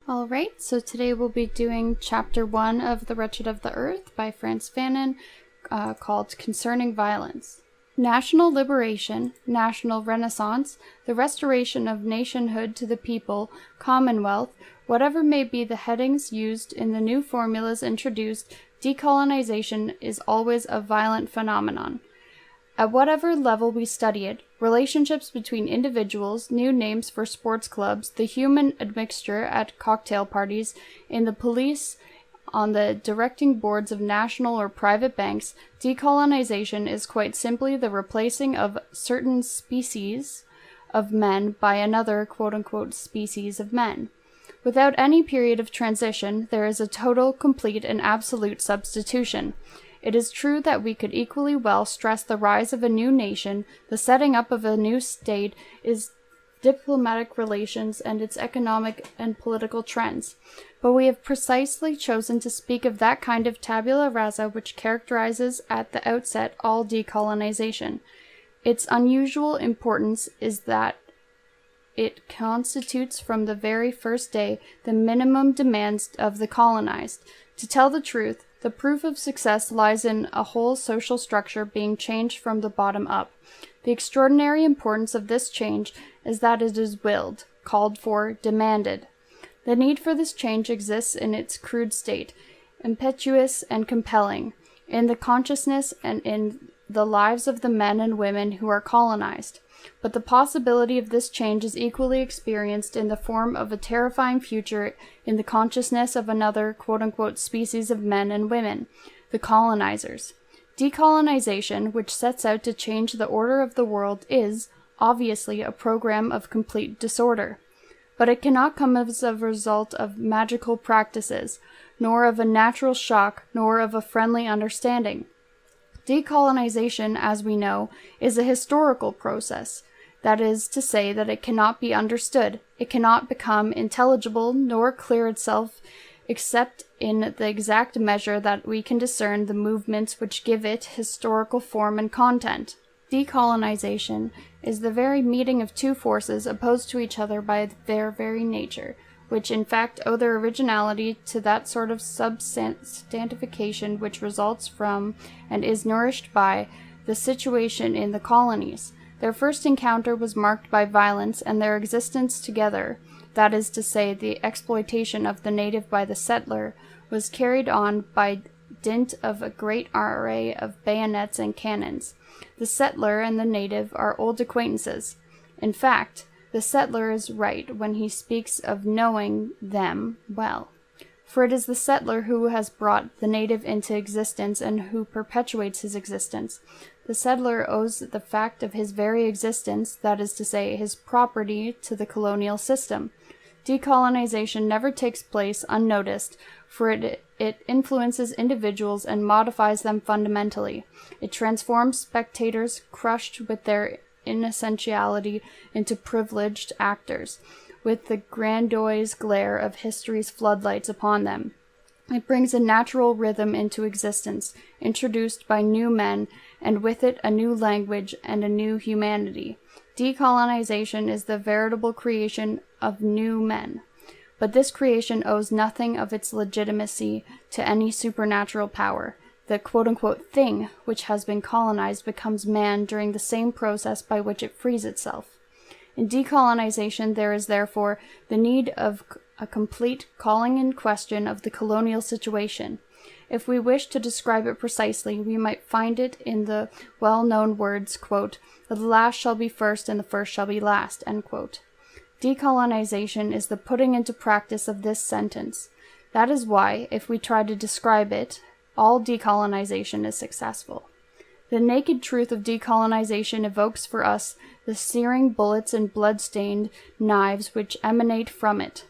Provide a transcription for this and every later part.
Alright, so today we'll be doing Chapter 1 of The Wretched of the Earth by Frantz Fanon, called Concerning Violence. National liberation, national renaissance, the restoration of nationhood to the people, commonwealth, whatever may be the headings used in the new formulas introduced, decolonization is always a violent phenomenon. At whatever level we study it, relationships between individuals, new names for sports clubs, the human admixture at cocktail parties, in the police, on the directing boards of national or private banks, decolonization is quite simply the replacing of certain species of men by another quote-unquote species of men. Without any period of transition, there is a total, complete, and absolute substitution. It is true that we could equally well stress the rise of a new nation, the setting up of a new state, its diplomatic relations, and its economic and political trends. But we have precisely chosen to speak of that kind of tabula rasa which characterizes at the outset all decolonization. Its unusual importance is that it constitutes from the very first day the minimum demands of the colonized. To tell the truth, the proof of success lies in a whole social structure being changed from the bottom up. The extraordinary importance of this change is that it is willed, called for, demanded. The need for this change exists in its crude state, impetuous and compelling, in the consciousness and in the lives of the men and women who are colonized. But the possibility of this change is equally experienced in the form of a terrifying future in the consciousness of another quote-unquote species of men and women, the colonizers. Decolonization, which sets out to change the order of the world, is, obviously, a program of complete disorder. But it cannot come as a result of magical practices, nor of a natural shock, nor of a friendly understanding. Decolonization, as we know, is a historical process. That is to say that it cannot be understood, it cannot become intelligible, nor clear itself except in the exact measure that we can discern the movements which give it historical form and content. Decolonization is the very meeting of two forces opposed to each other by their very nature, which in fact owe their originality to that sort of substantification which results from, and is nourished by, the situation in the colonies. Their first encounter was marked by violence, and their existence together, that is to say, the exploitation of the native by the settler, was carried on by dint of a great array of bayonets and cannons. The settler and the native are old acquaintances. In fact, the settler is right when he speaks of knowing them well, for it is the settler who has brought the native into existence and who perpetuates his existence. The settler owes the fact of his very existence, that is to say, his property, to the colonial system. Decolonization never takes place unnoticed, for it influences individuals and modifies them fundamentally. It transforms spectators, crushed with their inessentiality, into privileged actors, with the grandiose glare of history's floodlights upon them. It brings a natural rhythm into existence, introduced by new men, and with it a new language and a new humanity. Decolonization is the veritable creation of new men. But this creation owes nothing of its legitimacy to any supernatural power. The quote-unquote thing which has been colonized becomes man during the same process by which it frees itself. In decolonization there is therefore the need of a complete calling in question of the colonial situation. If we wish to describe it precisely, we might find it in the well-known words, quote, "The last shall be first and the first shall be last," end quote. Decolonization is the putting into practice of this sentence. That is why, if we try to describe it, all decolonization is successful. The naked truth of decolonization evokes for us the searing bullets and blood-stained knives which emanate from it.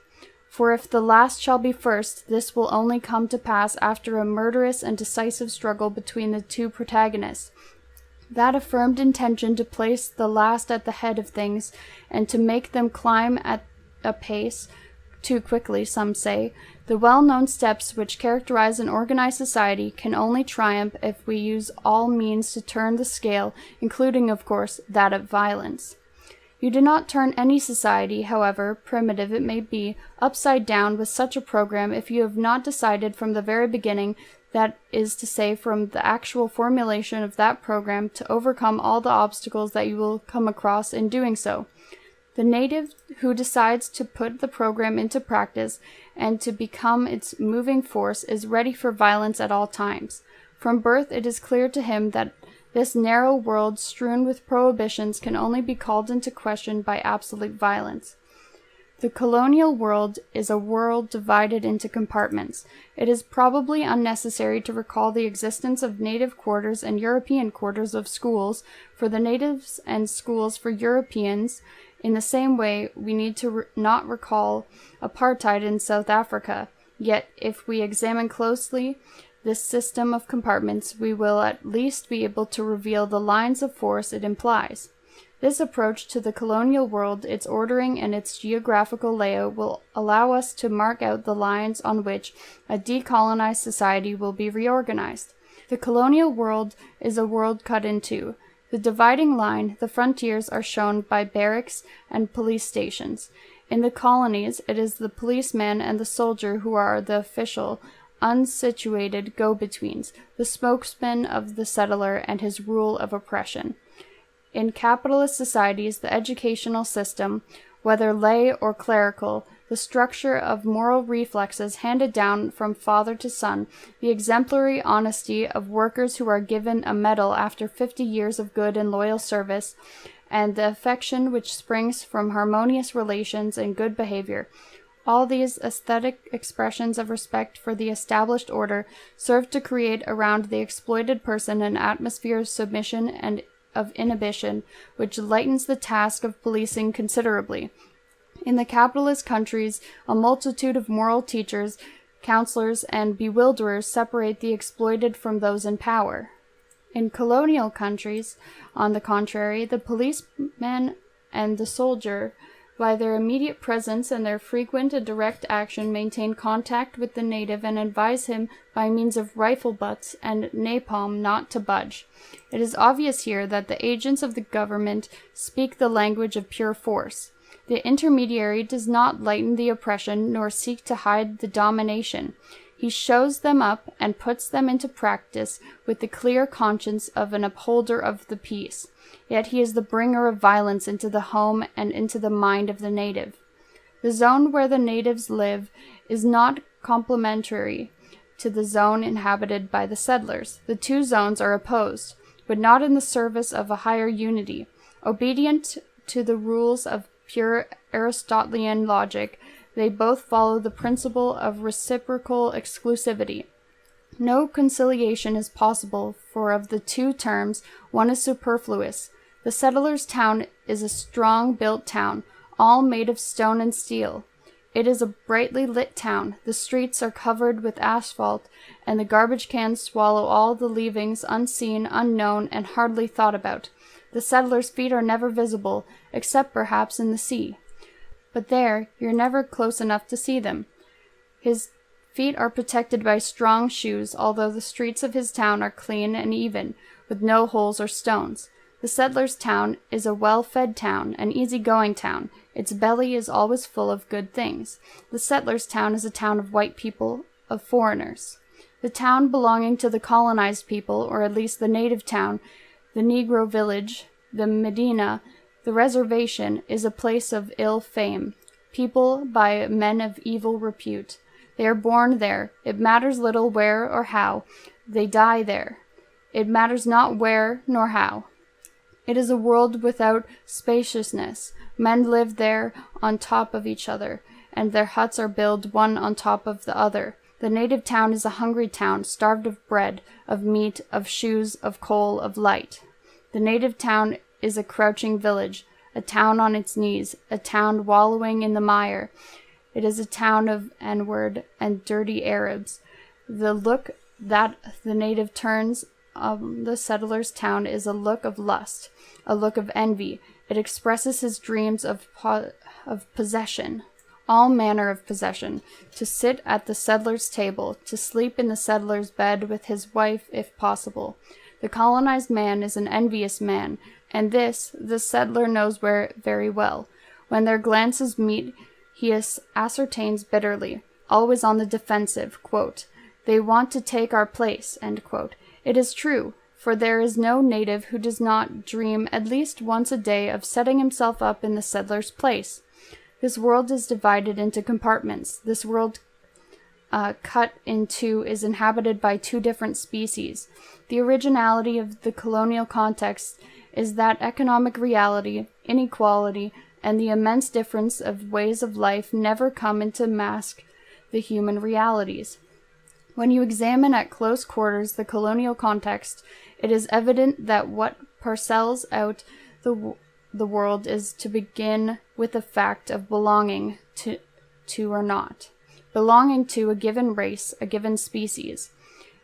For if the last shall be first, this will only come to pass after a murderous and decisive struggle between the two protagonists. That affirmed intention to place the last at the head of things, and to make them climb at a pace, too quickly, some say, the well-known steps which characterize an organized society, can only triumph if we use all means to turn the scale, including, of course, that of violence. You do not turn any society, however primitive it may be, upside down with such a program if you have not decided from the very beginning, that is to say from the actual formulation of that program, to overcome all the obstacles that you will come across in doing so. The native who decides to put the program into practice and to become its moving force is ready for violence at all times. From birth it is clear to him that this narrow world strewn with prohibitions can only be called into question by absolute violence. The colonial world is a world divided into compartments. It is probably unnecessary to recall the existence of native quarters and European quarters of schools for the natives and schools for Europeans. In the same way, we need to not recall apartheid in South Africa. Yet, if we examine closely this system of compartments, we will at least be able to reveal the lines of force it implies. This approach to the colonial world, its ordering and its geographical layout will allow us to mark out the lines on which a decolonized society will be reorganized. The colonial world is a world cut in two. The dividing line, the frontiers, are shown by barracks and police stations. In the colonies, it is the policeman and the soldier who are the official, unsituated go-betweens, the spokesman of the settler and his rule of oppression. In capitalist societies, the educational system, whether lay or clerical, the structure of moral reflexes handed down from father to son, the exemplary honesty of workers who are given a medal after 50 years of good and loyal service, and the affection which springs from harmonious relations and good behavior. All these aesthetic expressions of respect for the established order serve to create around the exploited person an atmosphere of submission and of inhibition, which lightens the task of policing considerably. In the capitalist countries, a multitude of moral teachers, counselors, and bewilderers separate the exploited from those in power. In colonial countries, on the contrary, the policeman and the soldier, by their immediate presence and their frequent and direct action, maintain contact with the native and advise him by means of rifle butts and napalm not to budge. It is obvious here that the agents of the government speak the language of pure force. The intermediary does not lighten the oppression nor seek to hide the domination. He shows them up and puts them into practice with the clear conscience of an upholder of the peace. Yet he is the bringer of violence into the home and into the mind of the native. The zone where the natives live is not complementary to the zone inhabited by the settlers. The two zones are opposed, but not in the service of a higher unity. Obedient to the rules of pure Aristotelian logic, they both follow the principle of reciprocal exclusivity. No conciliation is possible, for of the two terms, one is superfluous. The settler's town is a strong-built town, all made of stone and steel. It is a brightly lit town. The streets are covered with asphalt, and the garbage cans swallow all the leavings, unseen, unknown, and hardly thought about. The settler's feet are never visible, except perhaps in the sea. But there, you're never close enough to see them. His feet are protected by strong shoes, although the streets of his town are clean and even, with no holes or stones. The settler's town is a well-fed town, an easy-going town. Its belly is always full of good things. The settler's town is a town of white people, of foreigners. The town belonging to the colonized people, or at least the native town, the Negro village, the Medina, the reservation, is a place of ill fame, people by men of evil repute. They are born there. It matters little where or how. They die there. It matters not where nor how. It is a world without spaciousness. Men live there on top of each other, and their huts are built one on top of the other. The native town is a hungry town, starved of bread, of meat, of shoes, of coal, of light. The native town is a crouching village, a town on its knees, a town wallowing in the mire. It is a town of N-word and dirty Arabs. The look that the native turns the settler's town is a look of lust, a look of envy. It expresses his dreams of possession, all manner of possession, to sit at the settler's table, to sleep in the settler's bed with his wife if possible. The colonized man is an envious man, and this the settler knows very well. When their glances meet, he ascertains bitterly, always on the defensive, quote, "They want to take our place," end quote. It is true, for there is no native who does not dream at least once a day of setting himself up in the settler's place. This world is divided into compartments. This world cut in two is inhabited by two different species. The originality of the colonial context is that economic reality, inequality, and the immense difference of ways of life never come into mask the human realities. When you examine at close quarters the colonial context, it is evident that what parcels out the world is to begin with the fact of belonging to or not, belonging to a given race, a given species.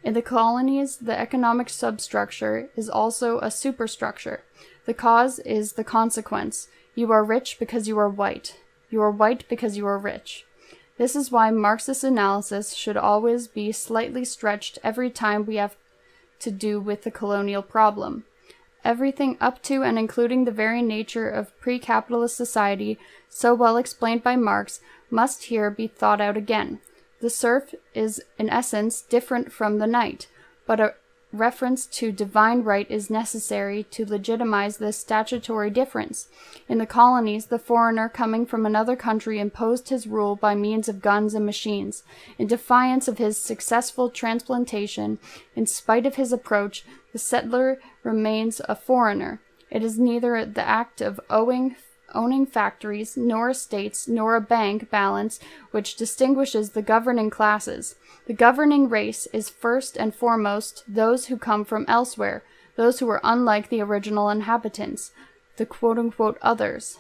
In the colonies, the economic substructure is also a superstructure. The cause is the consequence. You are rich because you are white. You are white because you are rich. This is why Marxist analysis should always be slightly stretched every time we have to do with the colonial problem. Everything up to and including the very nature of pre-capitalist society, so well explained by Marx, must here be thought out again. The serf is in essence different from the knight, but a reference to divine right is necessary to legitimize this statutory difference. In the colonies, the foreigner coming from another country imposed his rule by means of guns and machines. In defiance of his successful transplantation, in spite of his approach, the settler remains a foreigner. It is neither the act of owning factories, nor estates, nor a bank balance which distinguishes the governing classes. The governing race is first and foremost those who come from elsewhere, those who are unlike the original inhabitants, the quote-unquote others.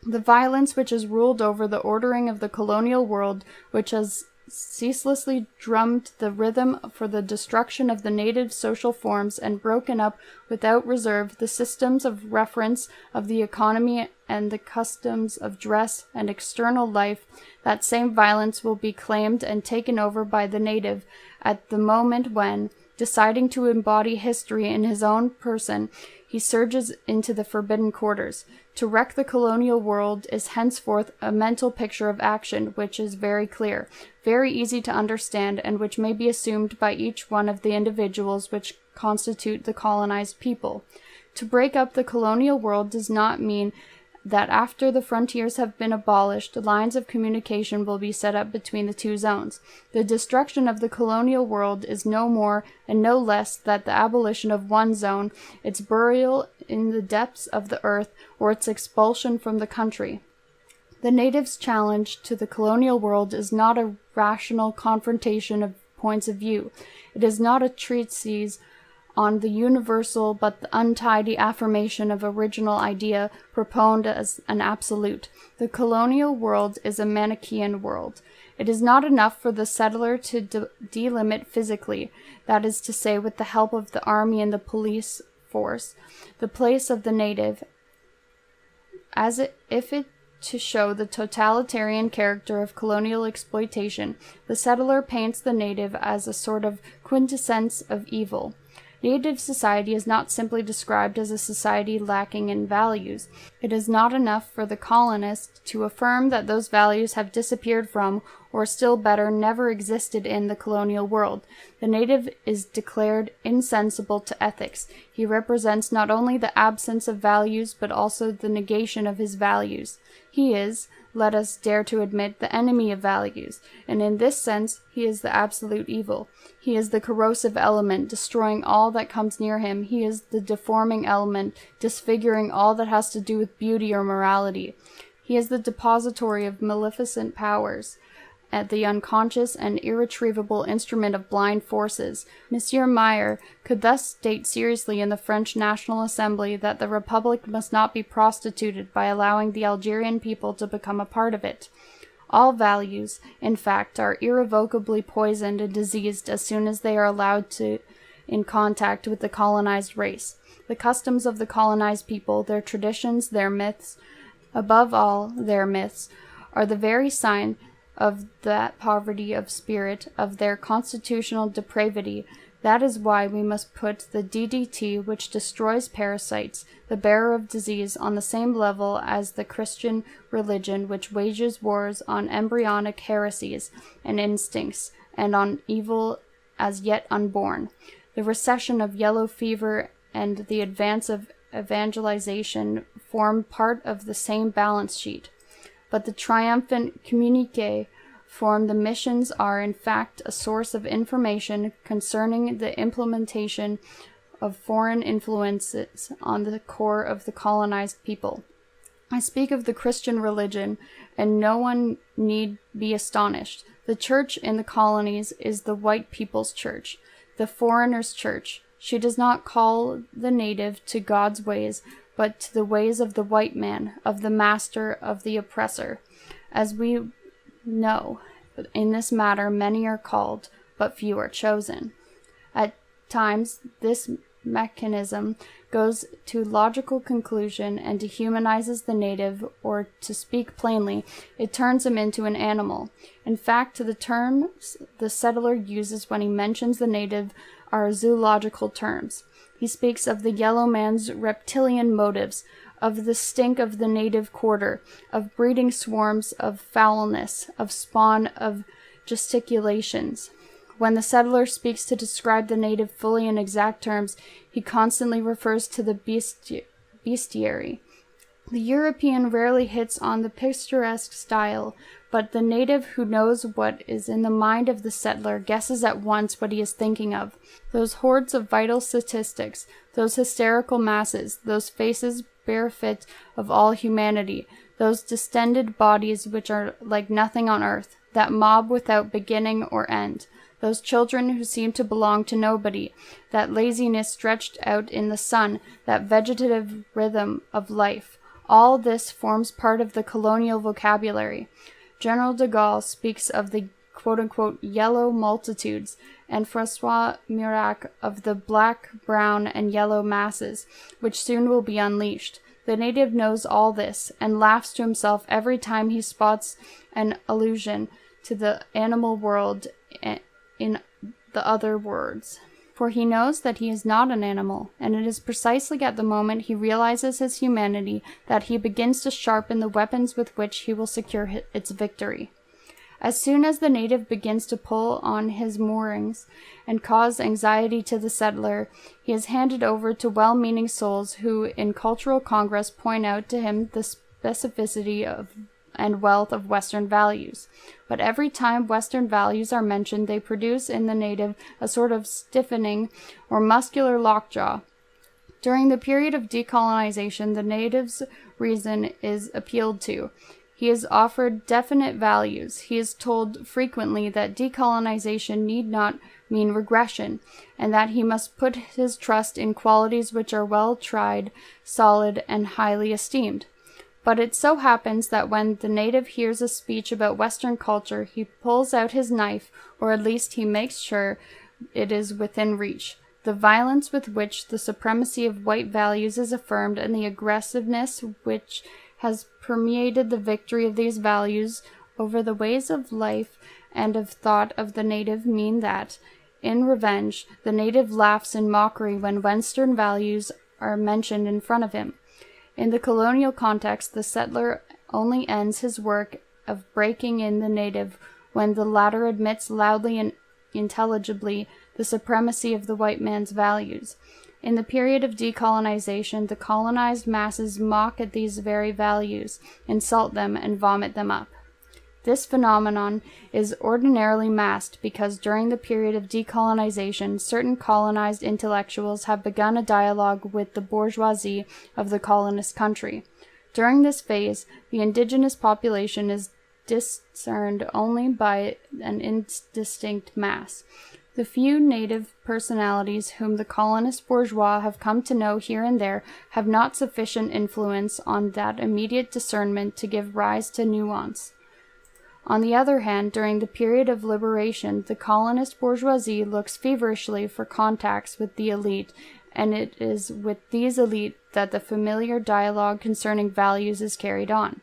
The violence which has ruled over the ordering of the colonial world, which has ceaselessly drummed the rhythm for the destruction of the native social forms and broken up without reserve the systems of reference of the economy and the customs of dress and external life, that same violence will be claimed and taken over by the native at the moment when, deciding to embody history in his own person, he surges into the forbidden quarters. To wreck the colonial world is henceforth a mental picture of action which is very clear, very easy to understand, and which may be assumed by each one of the individuals which constitute the colonized people. To break up the colonial world does not mean that after the frontiers have been abolished, lines of communication will be set up between the two zones. The destruction of the colonial world is no more and no less than the abolition of one zone, its burial in the depths of the earth, or its expulsion from the country. The natives' challenge to the colonial world is not a rational confrontation of points of view. It is not a treatise on the universal but the untidy affirmation of original idea proponed as an absolute. The colonial world is a manichaean world. It is not enough for the settler to delimit physically, that is to say with the help of the army and the police force, the place of the native, to show the totalitarian character of colonial exploitation. The settler paints the native as a sort of quintessence of evil. Native society is not simply described as a society lacking in values. It is not enough for the colonist to affirm that those values have disappeared from, or still better, never existed in the colonial world. The native is declared insensible to ethics. He represents not only the absence of values, but also the negation of his values. He is, let us dare to admit, the enemy of values, and in this sense he is the absolute evil. He is the corrosive element, destroying all that comes near him. He is the deforming element, disfiguring all that has to do with beauty or morality. He is the depository of maleficent powers, the unconscious and irretrievable instrument of blind forces. Monsieur Meyer could thus state seriously in the French National Assembly that the Republic must not be prostituted by allowing the Algerian people to become a part of it. All values, in fact, are irrevocably poisoned and diseased as soon as they are allowed in contact with the colonized race. The customs of the colonized people, their traditions, their myths, above all their myths, are the very sign of that poverty of spirit, of their constitutional depravity, That is why we must put the DDT, which destroys parasites, the bearer of disease, on the same level as the Christian religion, which wages wars on embryonic heresies and instincts, and on evil as yet unborn. The recession of yellow fever and the advance of evangelization form part of the same balance sheet. But the triumphant communique form the missions are in fact a source of information concerning the implementation of foreign influences on the core of the colonized people. I speak of the Christian religion, and no one need be astonished. The church in the colonies is the white people's church, the foreigner's church. She does not call the native to God's ways, but to the ways of the white man, of the master, of the oppressor. As we know, in this matter many are called, but few are chosen. At times, this mechanism goes to logical conclusion and dehumanizes the native, or to speak plainly, it turns him into an animal. In fact, the terms the settler uses when he mentions the native are zoological terms. He speaks of the yellow man's reptilian motives, of the stink of the native quarter, of breeding swarms, of foulness, of spawn, of gesticulations. When the settler speaks to describe the native fully in exact terms, he constantly refers to the bestiary. The European rarely hits on the picturesque style, but the native who knows what is in the mind of the settler guesses at once what he is thinking of. Those hordes of vital statistics, those hysterical masses, those faces bereft of all humanity, those distended bodies which are like nothing on earth, that mob without beginning or end, those children who seem to belong to nobody, that laziness stretched out in the sun, that vegetative rhythm of life, all this forms part of the colonial vocabulary. General de Gaulle speaks of the quote-unquote yellow multitudes, and Francois Mirac of the black, brown, and yellow masses, which soon will be unleashed. The native knows all this, and laughs to himself every time he spots an allusion to the animal world in the other words. For he knows that he is not an animal, and it is precisely at the moment he realizes his humanity that he begins to sharpen the weapons with which he will secure its victory. As soon as the native begins to pull on his moorings and cause anxiety to the settler, he is handed over to well-meaning souls who, in cultural congress, point out to him the specificity of and wealth of Western values. But every time Western values are mentioned, they produce in the native a sort of stiffening or muscular lockjaw. During the period of decolonization, the native's reason is appealed to. He is offered definite values. He is told frequently that decolonization need not mean regression, and that he must put his trust in qualities which are well tried, solid, and highly esteemed. But it so happens that when the native hears a speech about Western culture, he pulls out his knife, or at least he makes sure it is within reach. The violence with which the supremacy of white values is affirmed, and the aggressiveness which has permeated the victory of these values over the ways of life and of thought of the native mean that, in revenge, the native laughs in mockery when Western values are mentioned in front of him. In the colonial context, the settler only ends his work of breaking in the native when the latter admits loudly and intelligibly the supremacy of the white man's values. In the period of decolonization, the colonized masses mock at these very values, insult them, and vomit them up. This phenomenon is ordinarily masked because during the period of decolonization, certain colonized intellectuals have begun a dialogue with the bourgeoisie of the colonist country. During this phase, the indigenous population is discerned only by an indistinct mass. The few native personalities whom the colonist bourgeois have come to know here and there have not sufficient influence on that immediate discernment to give rise to nuance. On the other hand, during the period of liberation, the colonist bourgeoisie looks feverishly for contacts with the elite, and it is with these elite that the familiar dialogue concerning values is carried on.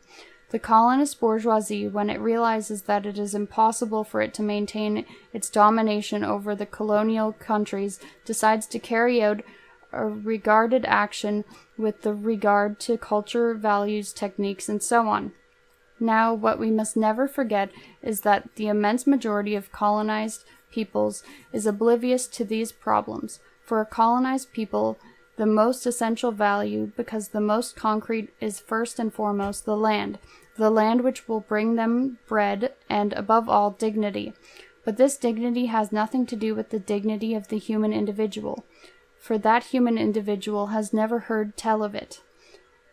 The colonist bourgeoisie, when it realizes that it is impossible for it to maintain its domination over the colonial countries, decides to carry out a regarded action with the regard to culture, values, techniques, and so on. Now, what we must never forget is that the immense majority of colonized peoples is oblivious to these problems. For a colonized people, the most essential value, because the most concrete, is first and foremost the land which will bring them bread and, above all, dignity. But this dignity has nothing to do with the dignity of the human individual, for that human individual has never heard tell of it.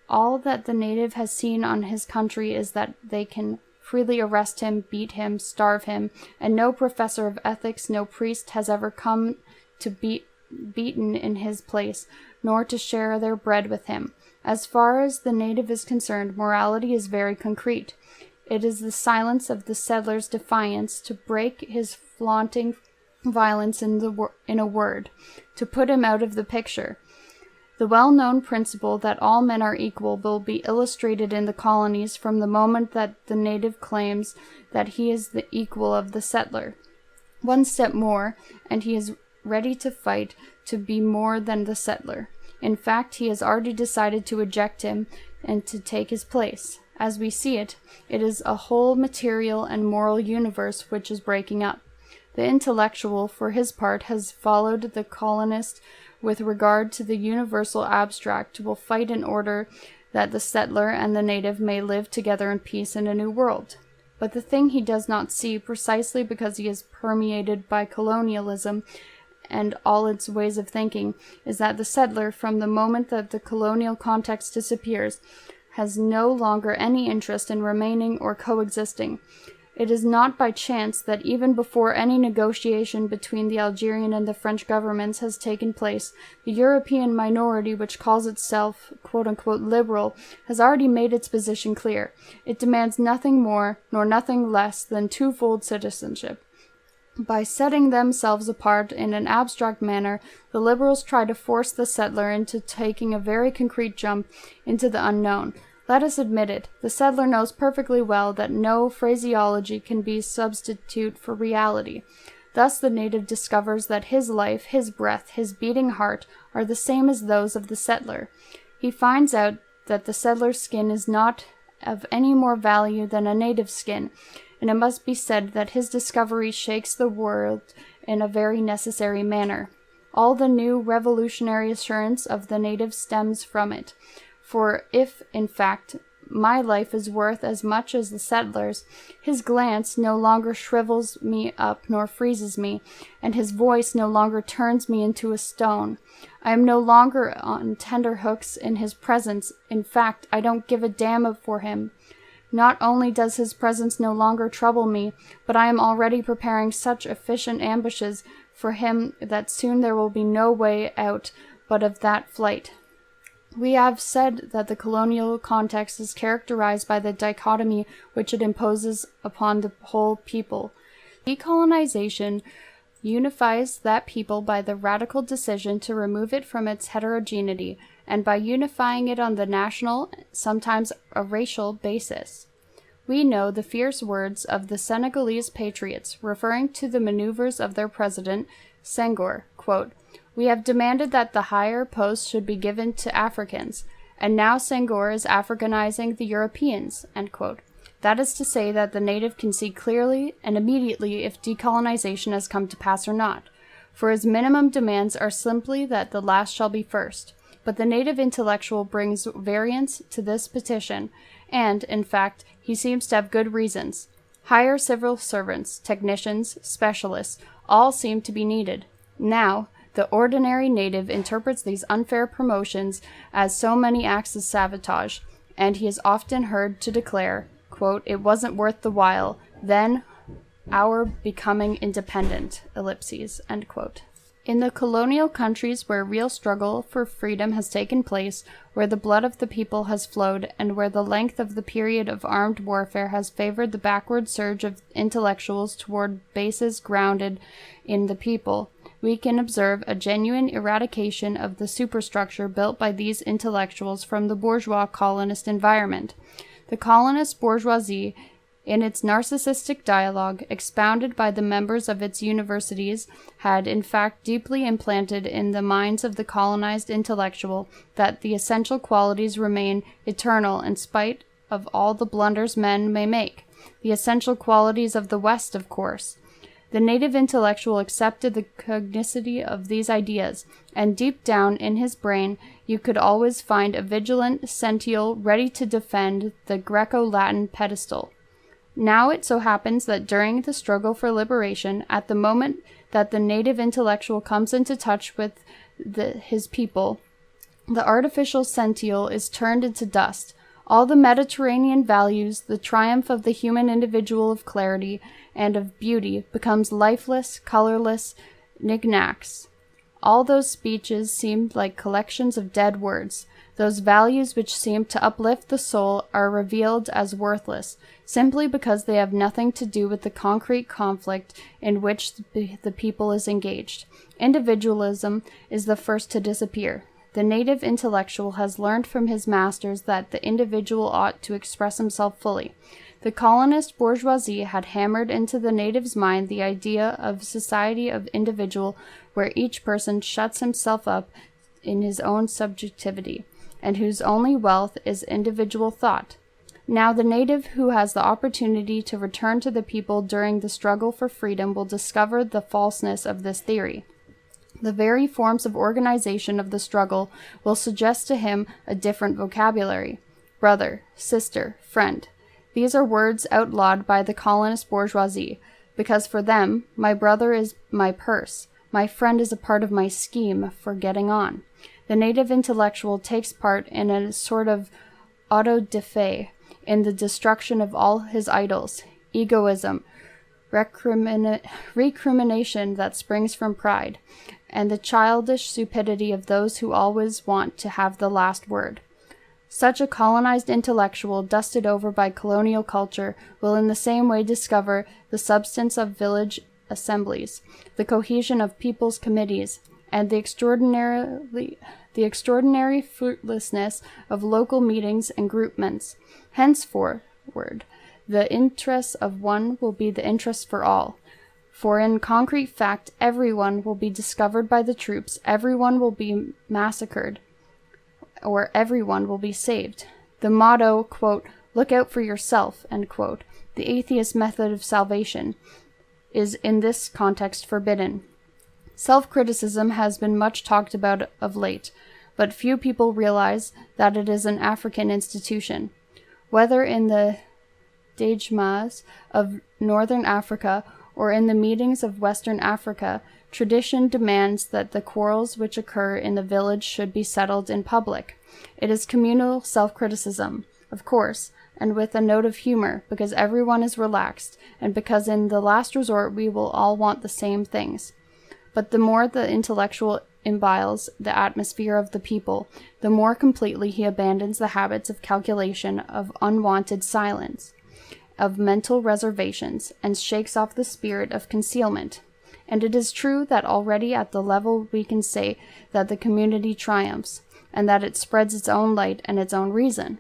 All that the native has seen on his country is that they can freely arrest him, beat him, starve him, and no professor of ethics, no priest has ever come to be beaten in his place, nor to share their bread with him. As far as the native is concerned, morality is very concrete. It is the silence of the settler's defiance to break his flaunting violence in a word, to put him out of the picture. The well-known principle that all men are equal will be illustrated in the colonies from the moment that the native claims that he is the equal of the settler. One step more, and he is ready to fight to be more than the settler. In fact, he has already decided to eject him and to take his place. As we see it, it is a whole material and moral universe which is breaking up. The intellectual, for his part, has followed the colonist with regard to the universal abstract, will fight in order that the settler and the native may live together in peace in a new world. But the thing he does not see, precisely because he is permeated by colonialism and all its ways of thinking, is that the settler, from the moment that the colonial context disappears, has no longer any interest in remaining or coexisting. It is not by chance that even before any negotiation between the Algerian and the French governments has taken place, the European minority, which calls itself quote-unquote liberal, has already made its position clear. It demands nothing more nor nothing less than twofold citizenship. By setting themselves apart in an abstract manner, the liberals try to force the settler into taking a very concrete jump into the unknown. Let us admit it, the settler knows perfectly well that no phraseology can be a substitute for reality. Thus the native discovers that his life, his breath, his beating heart are the same as those of the settler. He finds out that the settler's skin is not of any more value than a native skin, and it must be said that his discovery shakes the world in a very necessary manner. All the new revolutionary assurance of the native stems from it. For if, in fact, my life is worth as much as the settler's, his glance no longer shrivels me up nor freezes me, and his voice no longer turns me into a stone. I am no longer on tender hooks in his presence. In fact, I don't give a damn for him. Not only does his presence no longer trouble me, but I am already preparing such efficient ambushes for him that soon there will be no way out but of that flight. We have said that the colonial context is characterized by the dichotomy which it imposes upon the whole people. Decolonization unifies that people by the radical decision to remove it from its heterogeneity, and by unifying it on the national, sometimes a racial, basis. We know the fierce words of the Senegalese patriots, referring to the maneuvers of their president, Senghor, quote, "We have demanded that the higher posts should be given to Africans, and now Senghor is Africanizing the Europeans," end quote. That is to say that the native can see clearly and immediately if decolonization has come to pass or not, for his minimum demands are simply that the last shall be first. But the native intellectual brings variance to this petition, and, in fact, he seems to have good reasons. Higher civil servants, technicians, specialists, all seem to be needed. Now, the ordinary native interprets these unfair promotions as so many acts of sabotage, and he is often heard to declare, quote, "It wasn't worth the while, then our becoming independent," ellipses, end quote. In the colonial countries where real struggle for freedom has taken place, where the blood of the people has flowed, and where the length of the period of armed warfare has favored the backward surge of intellectuals toward bases grounded in the people, we can observe a genuine eradication of the superstructure built by these intellectuals from the bourgeois colonist environment. The colonist bourgeoisie, in its narcissistic dialogue, expounded by the members of its universities, had in fact deeply implanted in the minds of the colonized intellectual that the essential qualities remain eternal in spite of all the blunders men may make. The essential qualities of the West, of course. The native intellectual accepted the cognicity of these ideas, and deep down in his brain you could always find a vigilant sentinel ready to defend the Greco-Latin pedestal. Now it so happens that during the struggle for liberation, at the moment that the native intellectual comes into touch with his people, the artificial sentinel is turned into dust. All the Mediterranean values, the triumph of the human individual of clarity and of beauty, becomes lifeless, colorless knickknacks. All those speeches seemed like collections of dead words. Those values which seem to uplift the soul are revealed as worthless, simply because they have nothing to do with the concrete conflict in which the people is engaged. Individualism is the first to disappear. The native intellectual has learned from his masters that the individual ought to express himself fully. The colonist bourgeoisie had hammered into the native's mind the idea of society of individual, where each person shuts himself up in his own subjectivity, and whose only wealth is individual thought. Now the native who has the opportunity to return to the people during the struggle for freedom will discover the falseness of this theory. The very forms of organization of the struggle will suggest to him a different vocabulary. Brother, sister, friend. These are words outlawed by the colonist bourgeoisie, because for them, my brother is my purse, my friend is a part of my scheme for getting on. The native intellectual takes part in a sort of auto-da-fe in the destruction of all his idols, egoism, recrimination that springs from pride, and the childish stupidity of those who always want to have the last word. Such a colonized intellectual, dusted over by colonial culture, will in the same way discover the substance of village assemblies, the cohesion of people's committees, and the extraordinary fruitlessness of local meetings and groupments. Henceforward, the interests of one will be the interests for all. For in concrete fact, everyone will be discovered by the troops, everyone will be massacred, or everyone will be saved. The motto, quote, "Look out for yourself," end quote, the atheist method of salvation, is in this context forbidden. Self-criticism has been much talked about of late, but few people realize that it is an African institution. Whether in the dejmas of northern Africa or in the meetings of western Africa, tradition demands that the quarrels which occur in the village should be settled in public. It is communal self-criticism, of course, and with a note of humor, because everyone is relaxed, and because in the last resort we will all want the same things. But the more the intellectual imbibes the atmosphere of the people, the more completely he abandons the habits of calculation, of unwanted silence, of mental reservations, and shakes off the spirit of concealment. And it is true that already at the level we can say that the community triumphs, and that it spreads its own light and its own reason.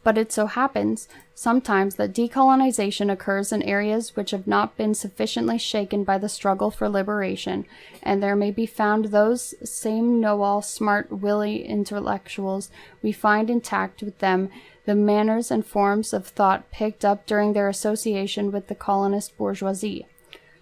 But it so happens sometimes that decolonization occurs in areas which have not been sufficiently shaken by the struggle for liberation, and there may be found those same know-all, smart, willy intellectuals we find intact with them the manners and forms of thought picked up during their association with the colonist bourgeoisie.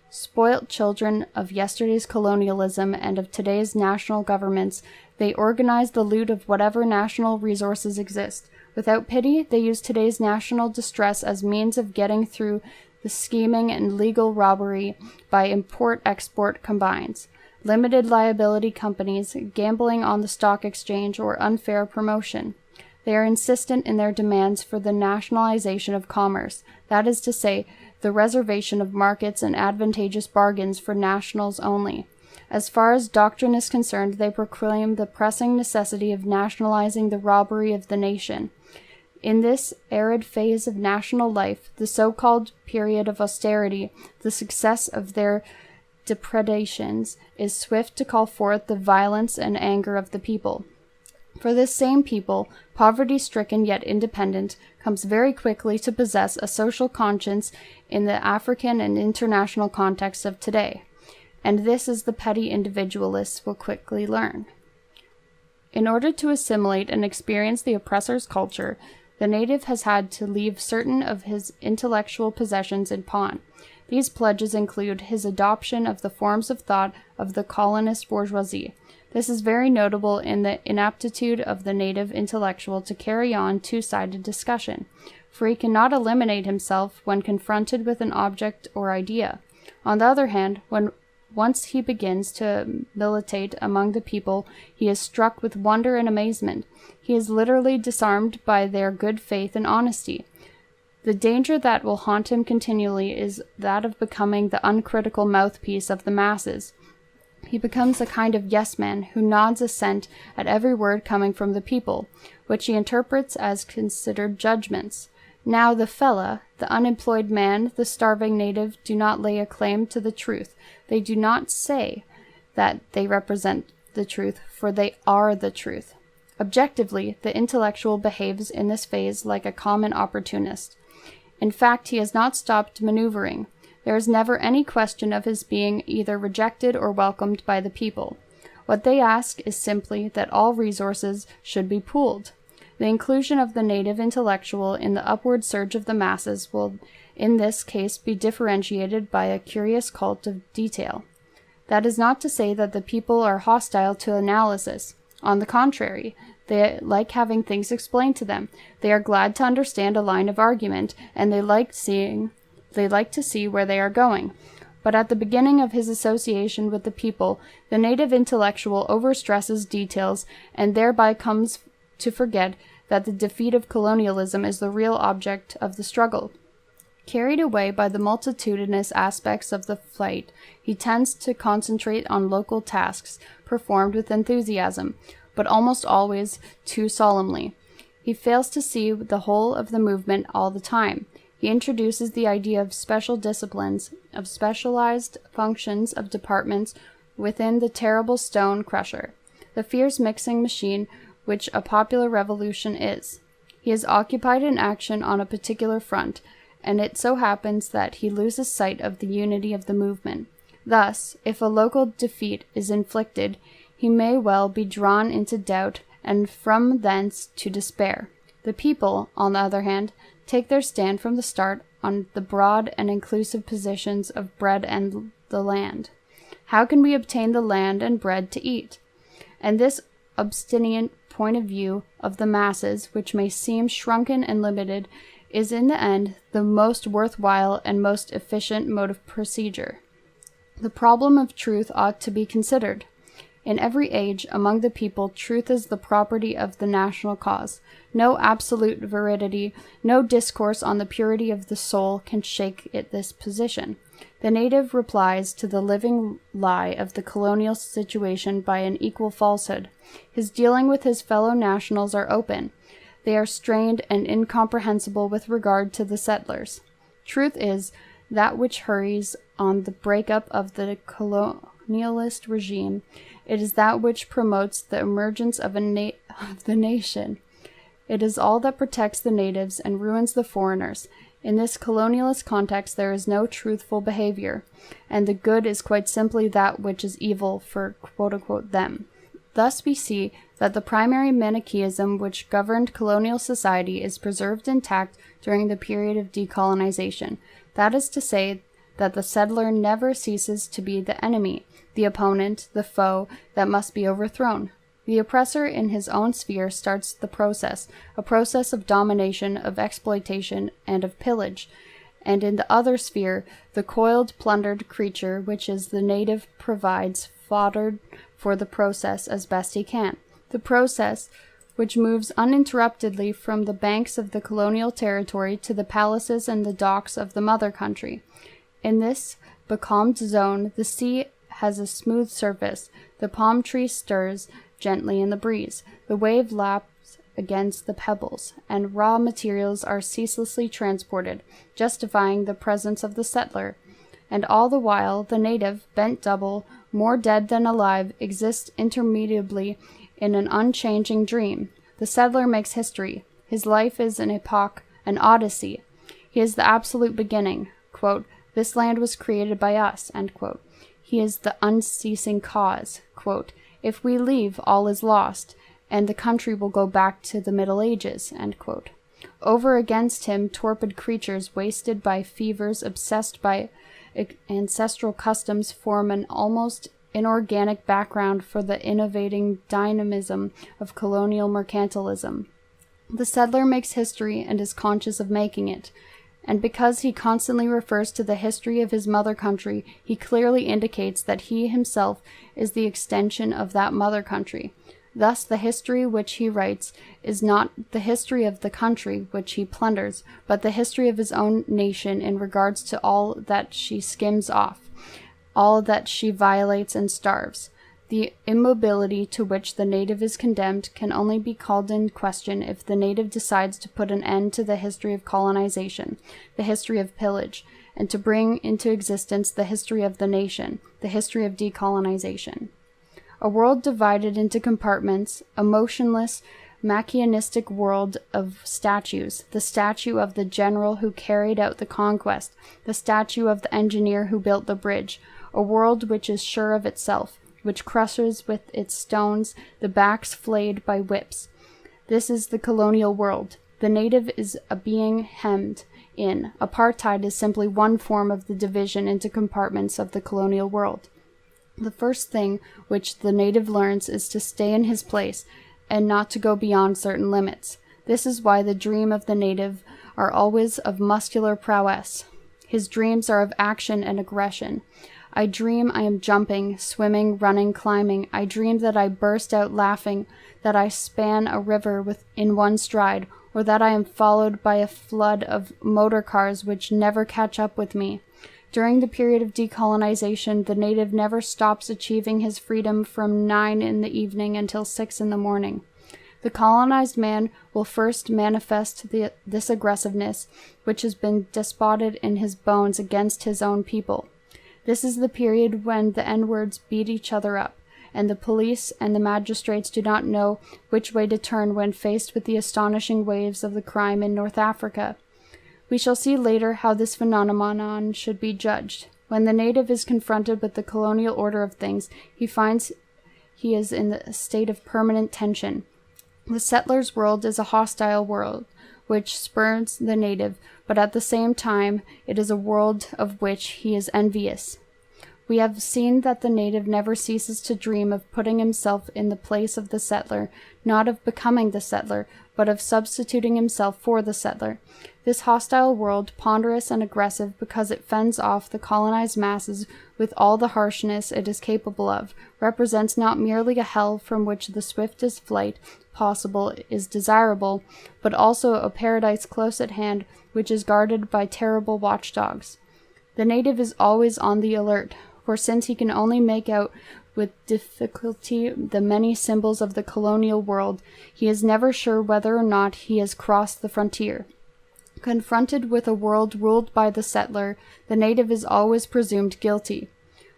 Spoilt children of yesterday's colonialism and of today's national governments, they organize the loot of whatever national resources exist. Without pity, they use today's national distress as means of getting through the scheming and legal robbery by import-export combines, limited liability companies, gambling on the stock exchange, or unfair promotion. They are insistent in their demands for the nationalization of commerce, that is to say, the reservation of markets and advantageous bargains for nationals only. As far as doctrine is concerned, they proclaim the pressing necessity of nationalizing the robbery of the nation. In this arid phase of national life, the so-called period of austerity, the success of their depredations is swift to call forth the violence and anger of the people. For this same people, poverty-stricken yet independent, comes very quickly to possess a social conscience in the African and international context of today, and this is the petty individualists will quickly learn. In order to assimilate and experience the oppressor's culture, the native has had to leave certain of his intellectual possessions in pawn. These pledges include his adoption of the forms of thought of the colonist bourgeoisie. This is very notable in the inaptitude of the native intellectual to carry on two-sided discussion, for he cannot eliminate himself when confronted with an object or idea. On the other hand, once he begins to militate among the people, he is struck with wonder and amazement. He is literally disarmed by their good faith and honesty. The danger that will haunt him continually is that of becoming the uncritical mouthpiece of the masses. He becomes a kind of yes-man who nods assent at every word coming from the people, which he interprets as considered judgments. Now the fella, the unemployed man, the starving native do not lay a claim to the truth. They do not say that they represent the truth, for they are the truth. Objectively, the intellectual behaves in this phase like a common opportunist. In fact, he has not stopped maneuvering. There is never any question of his being either rejected or welcomed by the people. What they ask is simply that all resources should be pooled. The inclusion of the native intellectual in the upward surge of the masses will in this case be differentiated by a curious cult of detail. That is not to say that the people are hostile to analysis. On the contrary, they like having things explained to them. They are glad to understand a line of argument, and they like to see where they are going. But at the beginning of his association with the people, the native intellectual overstresses details and thereby comes to forget that the defeat of colonialism is the real object of the struggle. Carried away by the multitudinous aspects of the fight, he tends to concentrate on local tasks performed with enthusiasm, but almost always too solemnly. He fails to see the whole of the movement all the time. He introduces the idea of special disciplines, of specialized functions of departments within the terrible stone crusher, the fierce mixing machine which a popular revolution is. He is occupied in action on a particular front, and it so happens that he loses sight of the unity of the movement. Thus, if a local defeat is inflicted, he may well be drawn into doubt, and from thence to despair. The people, on the other hand, take their stand from the start on the broad and inclusive positions of bread and the land. How can we obtain the land and bread to eat? And this obstinate point of view of the masses, which may seem shrunken and limited, is in the end the most worthwhile and most efficient mode of procedure. The problem of truth ought to be considered. In every age, among the people, truth is the property of the national cause. No absolute veridity, no discourse on the purity of the soul can shake this position. The native replies to the living lie of the colonial situation by an equal falsehood. His dealing with his fellow nationals are open. They are strained and incomprehensible with regard to the settlers. Truth is that which hurries on the breakup of the colonialist regime. It is that which promotes the emergence of the nation. It is all that protects the natives and ruins the foreigners. In this colonialist context, there is no truthful behavior, and the good is quite simply that which is evil for quote-unquote them. Thus we see that the primary manichaeism which governed colonial society is preserved intact during the period of decolonization. That is to say, that the settler never ceases to be the enemy, the opponent, the foe that must be overthrown. The oppressor in his own sphere starts the process, a process of domination, of exploitation, and of pillage. And in the other sphere, the coiled, plundered creature, which is the native, provides fodder for the process as best he can. The process, which moves uninterruptedly from the banks of the colonial territory to the palaces and the docks of the mother country. In this becalmed zone, the sea has a smooth surface, the palm tree stirs gently in the breeze, the wave laps against the pebbles, and raw materials are ceaselessly transported, justifying the presence of the settler. And all the while, the native, bent double, more dead than alive, exists interminably in an unchanging dream. The settler makes history. His life is an epoch an odyssey. He is the absolute beginning. Quote, "This land was created by us." End quote. He is the unceasing cause. Quote, "If we leave, all is lost, and the country will go back to the Middle Ages." End quote. Over against him, torpid creatures wasted by fevers, obsessed by ancestral customs, form an almost inorganic background for the innovating dynamism of colonial mercantilism. The settler makes history and is conscious of making it. And because he constantly refers to the history of his mother country, he clearly indicates that he himself is the extension of that mother country. Thus, the history which he writes is not the history of the country which he plunders, but the history of his own nation in regards to all that she skims off, all that she violates and starves. The immobility to which the native is condemned can only be called in question if the native decides to put an end to the history of colonization, the history of pillage, and to bring into existence the history of the nation, the history of decolonization. A world divided into compartments, a motionless, manichaeistic world of statues, the statue of the general who carried out the conquest, the statue of the engineer who built the bridge, a world which is sure of itself, which crushes with its stones the backs flayed by whips. This is the colonial world. The native is a being hemmed in. Apartheid is simply one form of the division into compartments of the colonial world. The first thing which the native learns is to stay in his place and not to go beyond certain limits. This is why the dream of the native are always of muscular prowess. His dreams are of action and aggression. I dream I am jumping, swimming, running, climbing. I dream that I burst out laughing, that I span a river in one stride, or that I am followed by a flood of motor cars which never catch up with me. During the period of decolonization, the native never stops achieving his freedom from 9 in the evening until 6 in the morning. The colonized man will first manifest this aggressiveness, which has been despoted in his bones against his own people. This is the period when the N-words beat each other up, and the police and the magistrates do not know which way to turn when faced with the astonishing waves of the crime in North Africa. We shall see later how this phenomenon should be judged. When the native is confronted with the colonial order of things, he finds he is in a state of permanent tension. The settler's world is a hostile world, which spurns the native, but at the same time it is a world of which he is envious. We have seen that the native never ceases to dream of putting himself in the place of the settler, not of becoming the settler, but of substituting himself for the settler. This hostile world, ponderous and aggressive because it fends off the colonized masses with all the harshness it is capable of, represents not merely a hell from which the swiftest flight possible is desirable, but also a paradise close at hand which is guarded by terrible watchdogs. The native is always on the alert, for since he can only make out with difficulty the many symbols of the colonial world, he is never sure whether or not he has crossed the frontier. Confronted with a world ruled by the settler, the native is always presumed guilty.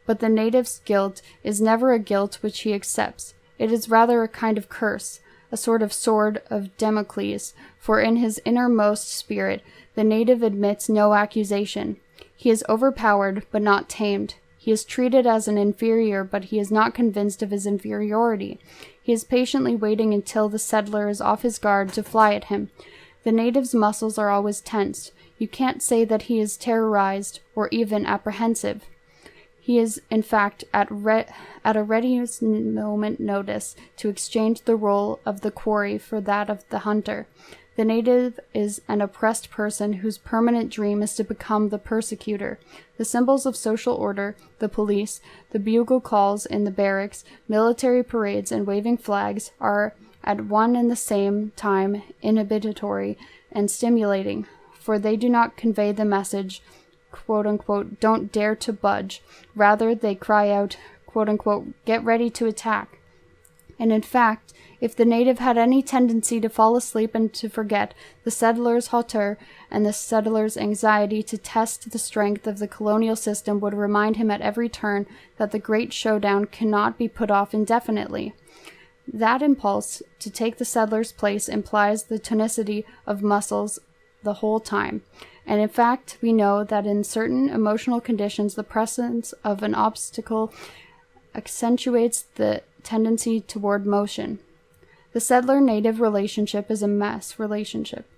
But the native's guilt is never a guilt which he accepts. It is rather a kind of curse, a sort of sword of Damocles, for in his innermost spirit the native admits no accusation. He is overpowered, but not tamed. He is treated as an inferior, but he is not convinced of his inferiority. He is patiently waiting until the settler is off his guard to fly at him. The native's muscles are always tense. You can't say that he is terrorized or even apprehensive. He is, in fact, at a ready moment notice to exchange the role of the quarry for that of the hunter. The native is an oppressed person whose permanent dream is to become the persecutor. The symbols of social order, the police, the bugle calls in the barracks, military parades, and waving flags are at one and the same time inhibitory and stimulating, for they do not convey the message, quote-unquote, "don't dare to budge." Rather, they cry out, quote-unquote, "get ready to attack." And in fact, if the native had any tendency to fall asleep and to forget, the settler's hauteur and the settler's anxiety to test the strength of the colonial system would remind him at every turn that the great showdown cannot be put off indefinitely. That impulse to take the settler's place implies the tonicity of muscles the whole time. And in fact, we know that in certain emotional conditions, the presence of an obstacle accentuates the tendency toward motion. The settler-native relationship is a mess relationship.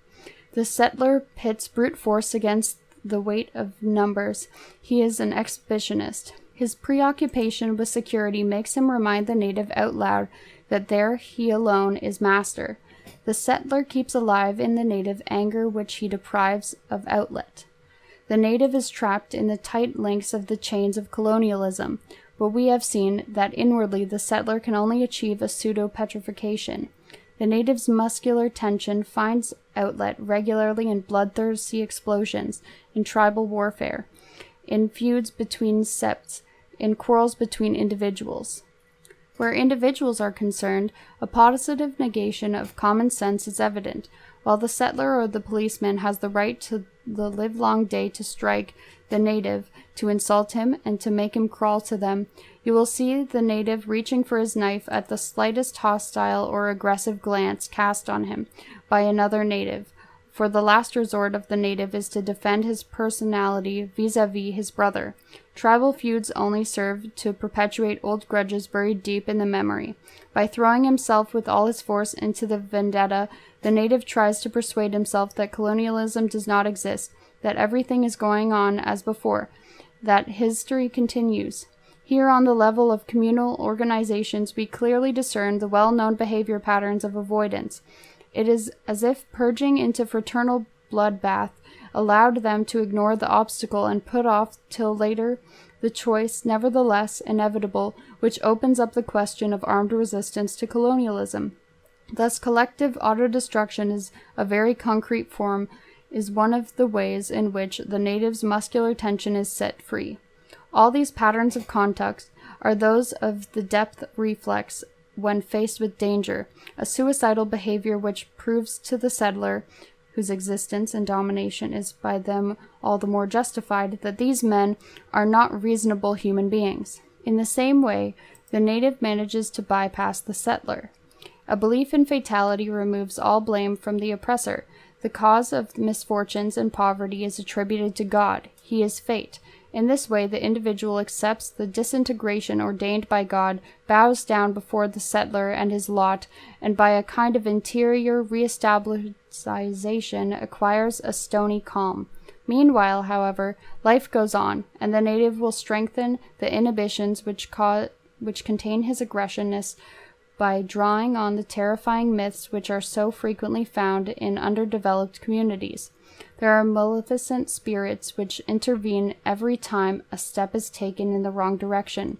The settler pits brute force against the weight of numbers. He is an exhibitionist. His preoccupation with security makes him remind the native out loud that there he alone is master. The settler keeps alive in the native anger which he deprives of outlet. The native is trapped in the tight links of the chains of colonialism, but we have seen that inwardly the settler can only achieve a pseudo-petrification. The native's muscular tension finds outlet regularly in bloodthirsty explosions, in tribal warfare, in feuds between septs, in quarrels between individuals. Where individuals are concerned, a positive negation of common sense is evident. While the settler or the policeman has the right to the livelong day to strike the native, to insult him, and to make him crawl to them, you will see the native reaching for his knife at the slightest hostile or aggressive glance cast on him by another native, for the last resort of the native is to defend his personality vis-a-vis his brother. Tribal feuds only serve to perpetuate old grudges buried deep in the memory. By throwing himself with all his force into the vendetta, the native tries to persuade himself that colonialism does not exist, that everything is going on as before, that history continues. Here on the level of communal organizations, we clearly discern the well-known behavior patterns of avoidance. It is as if purging into fraternal bloodbath allowed them to ignore the obstacle and put off till later the choice, nevertheless inevitable, which opens up the question of armed resistance to colonialism. Thus, collective autodestruction is a very concrete form, is one of the ways in which the native's muscular tension is set free. All these patterns of conduct are those of the depth reflex when faced with danger, a suicidal behavior which proves to the settler, whose existence and domination is by them all the more justified, that these men are not reasonable human beings. In the same way, the native manages to bypass the settler. A belief in fatality removes all blame from the oppressor. The cause of misfortunes and poverty is attributed to God. He is fate. In this way, the individual accepts the disintegration ordained by God, bows down before the settler and his lot, and by a kind of interior reestablishization acquires a stony calm. Meanwhile, however, life goes on, and the native will strengthen the inhibitions which contain his aggressionness by drawing on the terrifying myths which are so frequently found in underdeveloped communities. There are maleficent spirits which intervene every time a step is taken in the wrong direction.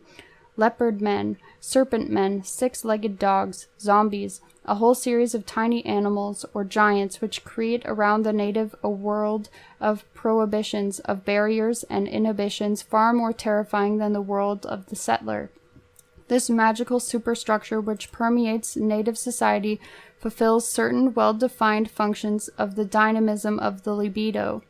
Leopard men, serpent men, six-legged dogs, zombies, a whole series of tiny animals or giants which create around the native a world of prohibitions, of barriers and inhibitions far more terrifying than the world of the settler. This magical superstructure which permeates native society fulfills certain well-defined functions of the dynamism of the libido.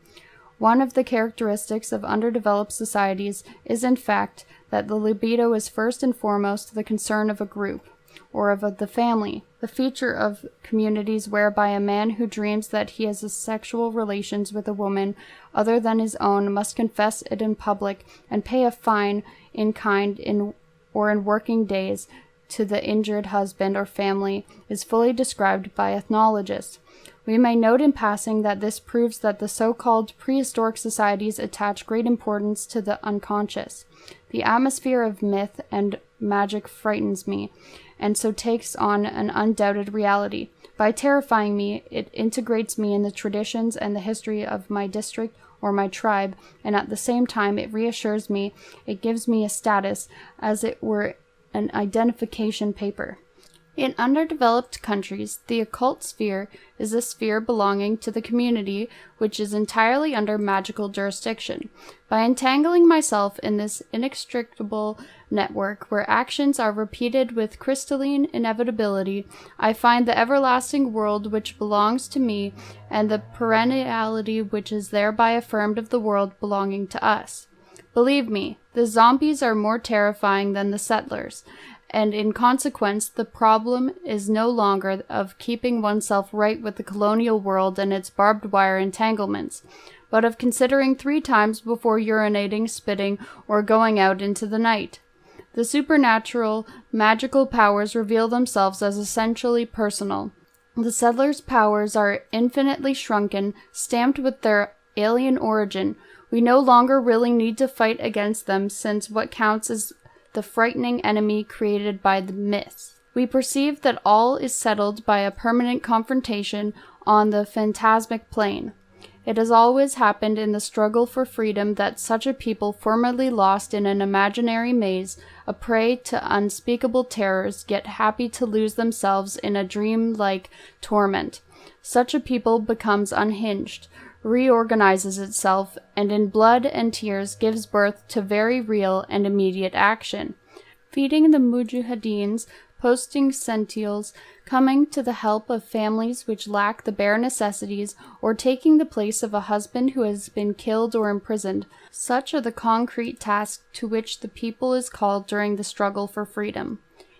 One of the characteristics of underdeveloped societies is, in fact, that the libido is first and foremost the concern of a group, or of the family, the feature of communities whereby a man who dreams that he has sexual relations with a woman other than his own must confess it in public and pay a fine in kind or in working days to the injured husband or family is fully described by ethnologists. We may note in passing that this proves that the so-called prehistoric societies attach great importance to the unconscious. The atmosphere of myth and magic frightens me, and so takes on an undoubted reality. By terrifying me, it integrates me in the traditions and the history of my district or my tribe, and at the same time it reassures me, it gives me a status, as it were an identification paper. In underdeveloped countries, the occult sphere is a sphere belonging to the community which is entirely under magical jurisdiction. By entangling myself in this inextricable network where actions are repeated with crystalline inevitability, I find the everlasting world which belongs to me and the perenniality which is thereby affirmed of the world belonging to us. Believe me, the zombies are more terrifying than the settlers, and in consequence, the problem is no longer of keeping oneself right with the colonial world and its barbed wire entanglements, but of considering 3 times before urinating, spitting, or going out into the night. The supernatural, magical powers reveal themselves as essentially personal. The settlers' powers are infinitely shrunken, stamped with their alien origin. We no longer really need to fight against them, since what counts is the frightening enemy created by the myths. We perceive that all is settled by a permanent confrontation on the phantasmic plane. It has always happened in the struggle for freedom that such a people formerly lost in an imaginary maze, a prey to unspeakable terrors, yet happy to lose themselves in a dream-like torment. Such a people becomes unhinged, reorganizes itself, and in blood and tears gives birth to very real and immediate action. Feeding the mujahideen's, posting sentinels, coming to the help of families which lack the bare necessities, or taking the place of a husband who has been killed or imprisoned. Such are the concrete tasks to which the people is called during the struggle for freedom.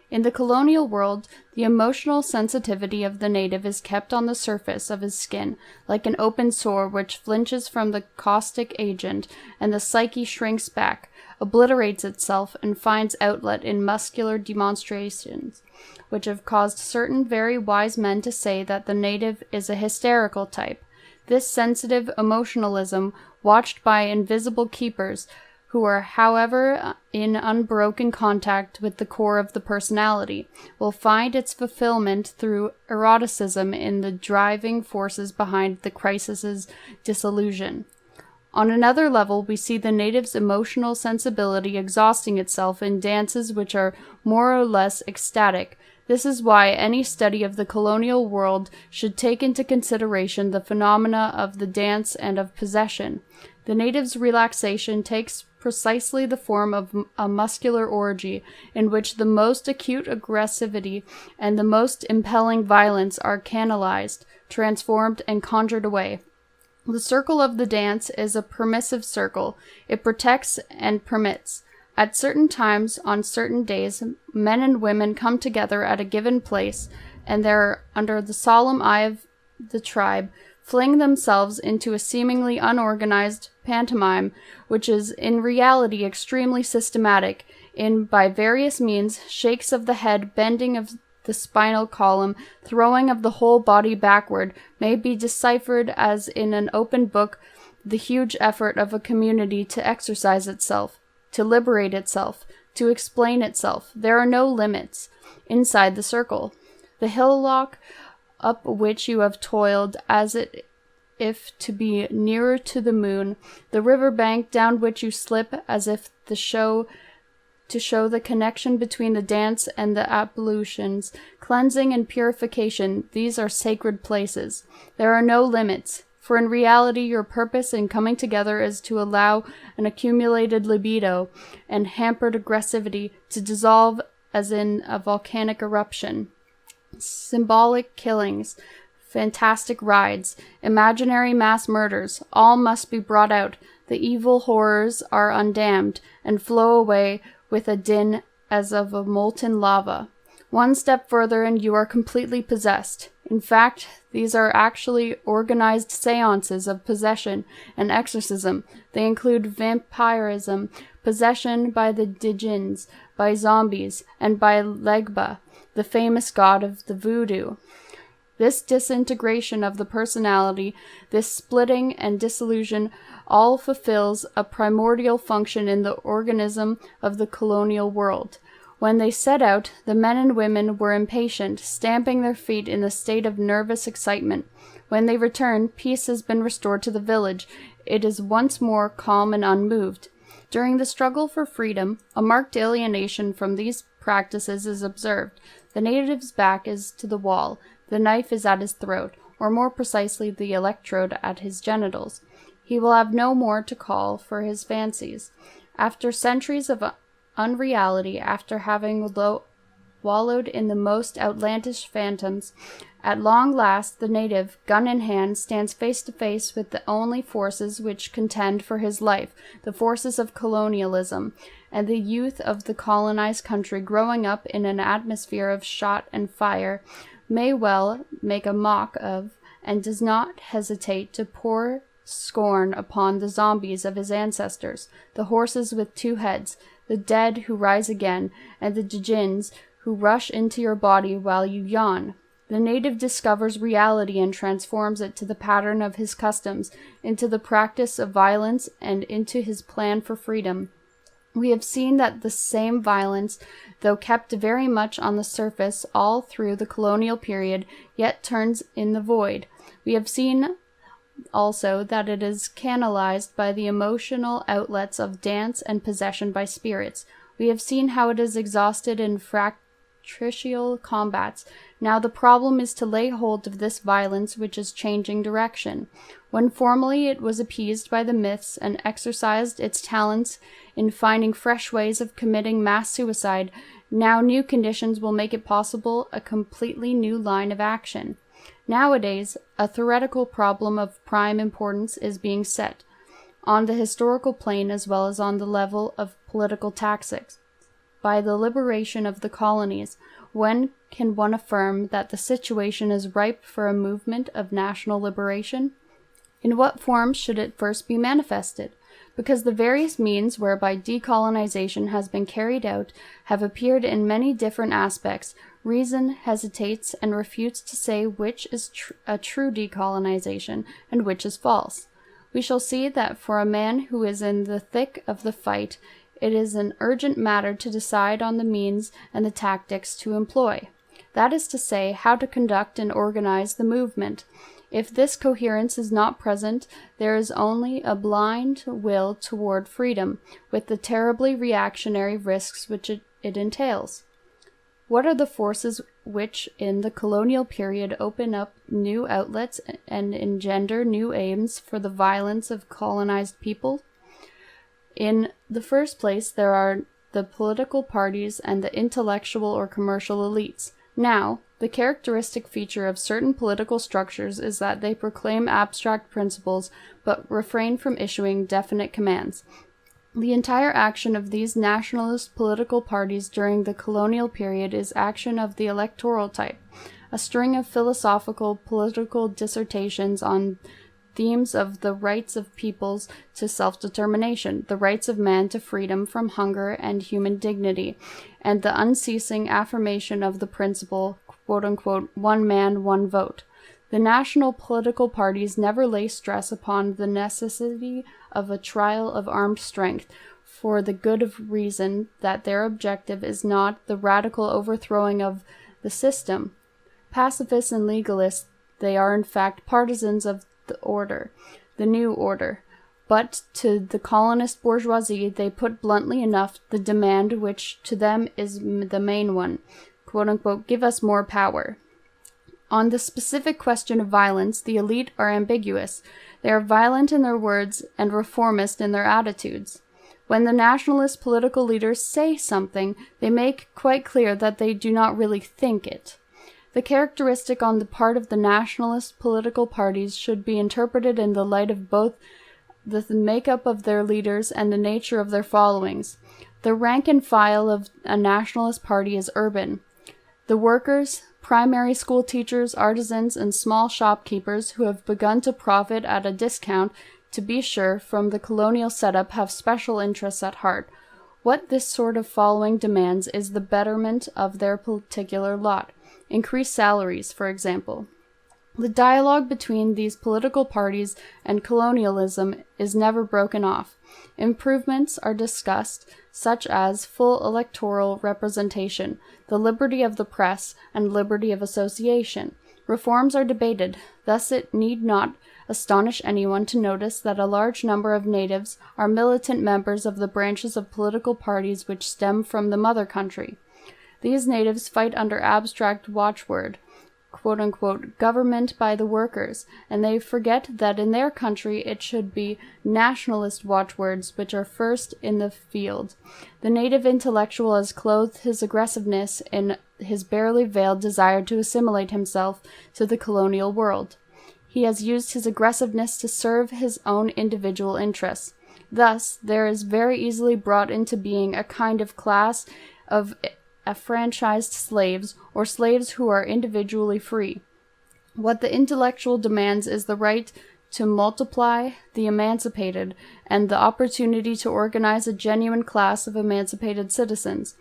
In the colonial world, the emotional sensitivity of the native is kept on the surface of his skin, like an open sore which flinches from the caustic agent, and the psyche shrinks back, obliterates itself, and finds outlet in muscular demonstrations, which have caused certain very wise men to say that the native is a hysterical type. This sensitive emotionalism, watched by invisible keepers, who are, however, in unbroken contact with the core of the personality, will find its fulfillment through eroticism in the driving forces behind the crisis's disillusion. On another level, we see the native's emotional sensibility exhausting itself in dances which are more or less ecstatic. This is why any study of the colonial world should take into consideration the phenomena of the dance and of possession. The native's relaxation takes precisely the form of a muscular orgy, in which the most acute aggressivity and the most impelling violence are canalized, transformed, and conjured away. The circle of the dance is a permissive circle. It protects and permits. At certain times, on certain days, men and women come together at a given place, and there, under the solemn eye of the tribe, fling themselves into a seemingly unorganized pantomime, which is in reality extremely systematic, in, by various means, shakes of the head, bending of the spinal column, throwing of the whole body backward, may be deciphered as in an open book the huge effort of a community to exercise itself, to liberate itself, to explain itself. There are no limits inside the circle. The hillock up which you have toiled as if to be nearer to the moon, the river bank down which you slip as if to show the connection between the dance and the ablutions, cleansing and purification, these are sacred places. There are no limits, for in reality your purpose in coming together is to allow an accumulated libido and hampered aggressivity to dissolve as in a volcanic eruption. Symbolic killings, fantastic rides, imaginary mass murders, all must be brought out. The evil horrors are undammed, and flow away with a din as of a molten lava. One step further and you are completely possessed. In fact, these are actually organized seances of possession and exorcism. They include vampirism, possession by the djinns, by zombies, and by Legba, the famous god of the voodoo. This disintegration of the personality, this splitting and dissolution, all fulfills a primordial function in the organism of the colonial world. When they set out, the men and women were impatient, stamping their feet in a state of nervous excitement. When they return, peace has been restored to the village. It is once more calm and unmoved. During the struggle for freedom, a marked alienation from these practices is observed. The native's back is to the wall. The knife is at his throat, or more precisely the electrode at his genitals. He will have no more to call for his fancies. After centuries of unreality, after having wallowed in the most outlandish phantoms. At long last, the native, gun in hand, stands face to face with the only forces which contend for his life, the forces of colonialism, and the youth of the colonized country, growing up in an atmosphere of shot and fire, may well make a mock of, and does not hesitate to pour scorn upon the zombies of his ancestors, the horses with two heads, the dead who rise again, and the djinns who rush into your body while you yawn. The native discovers reality and transforms it to the pattern of his customs, into the practice of violence, and into his plan for freedom. We have seen that the same violence, though kept very much on the surface all through the colonial period, yet turns in the void. We have seen also that it is canalized by the emotional outlets of dance and possession by spirits. We have seen how it is exhausted in fratricial combats. Now the problem is to lay hold of this violence which is changing direction. When formerly it was appeased by the myths and exercised its talents in finding fresh ways of committing mass suicide, now new conditions will make it possible a completely new line of action. Nowadays, a theoretical problem of prime importance is being set, on the historical plane as well as on the level of political tactics, by the liberation of the colonies. When can one affirm that the situation is ripe for a movement of national liberation? In what form should it first be manifested? Because the various means whereby decolonization has been carried out have appeared in many different aspects, reason hesitates and refutes to say which is a true decolonization and which is false. We shall see that for a man who is in the thick of the fight, it is an urgent matter to decide on the means and the tactics to employ. That is to say, how to conduct and organize the movement. If this coherence is not present, there is only a blind will toward freedom, with the terribly reactionary risks which it entails. What are the forces which in the colonial period open up new outlets and engender new aims for the violence of colonized people? In the first place, there are the political parties and the intellectual or commercial elites. Now, the characteristic feature of certain political structures is that they proclaim abstract principles but refrain from issuing definite commands. The entire action of these nationalist political parties during the colonial period is action of the electoral type, a string of philosophical political dissertations on themes of the rights of peoples to self-determination, the rights of man to freedom from hunger and human dignity, and the unceasing affirmation of the principle, quote-unquote, one man, one vote. The national political parties never lay stress upon the necessity of a trial of armed strength, for the good of reason that their objective is not the radical overthrowing of the system. Pacifists and legalists, they are in fact partisans of the order, the new order. But to the colonist bourgeoisie they put bluntly enough the demand which to them is the main one, quote-unquote, give us more power. On the specific question of violence, the elite are ambiguous. They are violent in their words and reformist in their attitudes. When the nationalist political leaders say something, they make quite clear that they do not really think it. The characteristic on the part of the nationalist political parties should be interpreted in the light of both the makeup of their leaders and the nature of their followings. The rank and file of a nationalist party is urban. The workers, primary school teachers, artisans, and small shopkeepers who have begun to profit at a discount, to be sure, from the colonial setup have special interests at heart. What this sort of following demands is the betterment of their particular lot. Increased salaries, for example. The dialogue between these political parties and colonialism is never broken off. Improvements are discussed, such as full electoral representation, the liberty of the press, and liberty of association. Reforms are debated, thus it need not astonish anyone to notice that a large number of natives are militant members of the branches of political parties which stem from the mother country. These natives fight under abstract watchword, quote-unquote government by the workers, and they forget that in their country it should be nationalist watchwords which are first in the field. The native intellectual has clothed his aggressiveness in his barely veiled desire to assimilate himself to the colonial world. He has used his aggressiveness to serve his own individual interests. Thus, there is very easily brought into being a kind of class of affranchised slaves, or slaves who are individually free. What the intellectual demands is the right to multiply the emancipated, and the opportunity to organize a genuine class of emancipated citizens.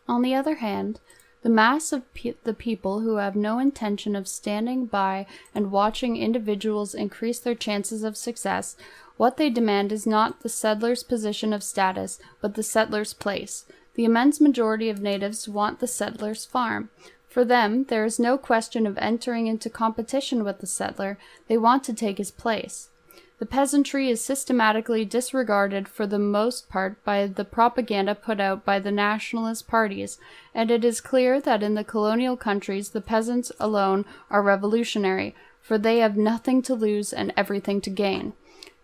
On the other hand, the mass of the people who have no intention of standing by and watching individuals increase their chances of success, what they demand is not the settler's position of status, but the settler's place. The immense majority of natives want the settler's farm. For them, there is no question of entering into competition with the settler. They want to take his place. The peasantry is systematically disregarded for the most part by the propaganda put out by the nationalist parties, and it is clear that in the colonial countries the peasants alone are revolutionary, for they have nothing to lose and everything to gain.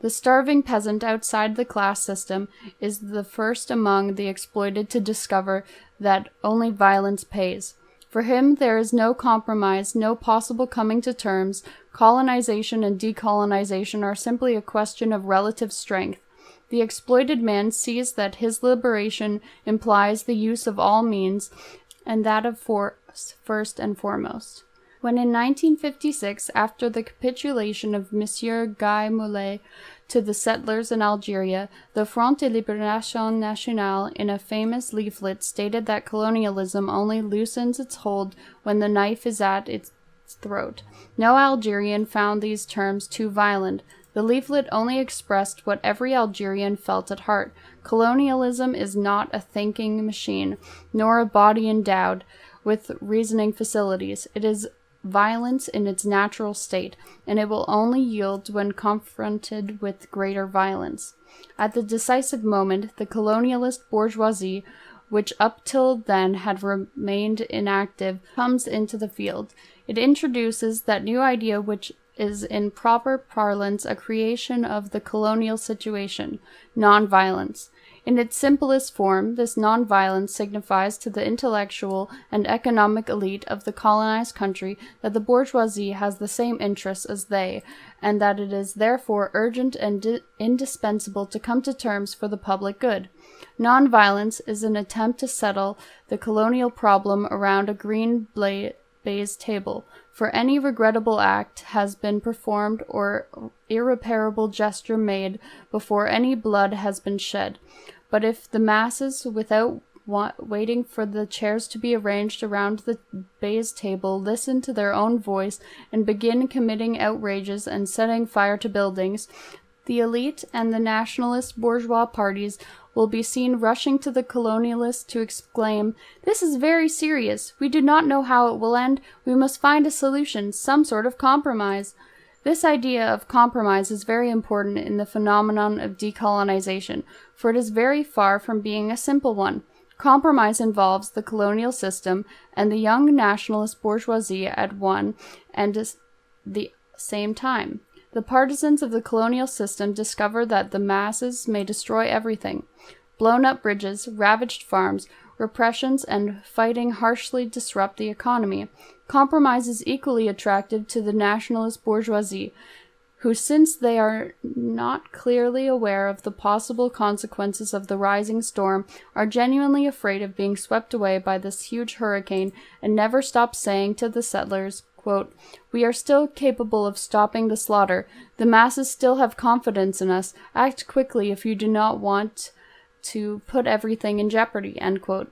The starving peasant outside the class system is the first among the exploited to discover that only violence pays. For him, there is no compromise, no possible coming to terms. Colonization and decolonization are simply a question of relative strength. The exploited man sees that his liberation implies the use of all means, and that of force first and foremost. When in 1956, after the capitulation of Monsieur Guy Mollet to the settlers in Algeria, the Front de Libération Nationale in a famous leaflet stated that colonialism only loosens its hold when the knife is at its throat. No Algerian found these terms too violent. The leaflet only expressed what every Algerian felt at heart. Colonialism is not a thinking machine, nor a body endowed with reasoning facilities. It is violence in its natural state, and it will only yield when confronted with greater violence. At the decisive moment, the colonialist bourgeoisie, which up till then had remained inactive, comes into the field. It introduces that new idea which is in proper parlance a creation of the colonial situation, non-violence. In its simplest form, this non-violence signifies to the intellectual and economic elite of the colonized country that the bourgeoisie has the same interests as they, and that it is therefore urgent and indispensable to come to terms for the public good. Non-violence is an attempt to settle the colonial problem around a green baize table, for any regrettable act has been performed or irreparable gesture made before any blood has been shed. But if the masses, without waiting for the chairs to be arranged around the baize table, listen to their own voice and begin committing outrages and setting fire to buildings, the elite and the nationalist bourgeois parties will be seen rushing to the colonialists to exclaim, "This is very serious. We do not know how it will end. We must find a solution, some sort of compromise." This idea of compromise is very important in the phenomenon of decolonization, for it is very far from being a simple one. Compromise involves the colonial system and the young nationalist bourgeoisie at one and the same time. The partisans of the colonial system discover that the masses may destroy everything. Blown-up bridges, ravaged farms, repressions, and fighting harshly disrupt the economy. Compromise is equally attractive to the nationalist bourgeoisie, who, since they are not clearly aware of the possible consequences of the rising storm, are genuinely afraid of being swept away by this huge hurricane, and never stop saying to the settlers, quote, "We are still capable of stopping the slaughter. The masses still have confidence in us. Act quickly if you do not want to put everything in jeopardy," end quote.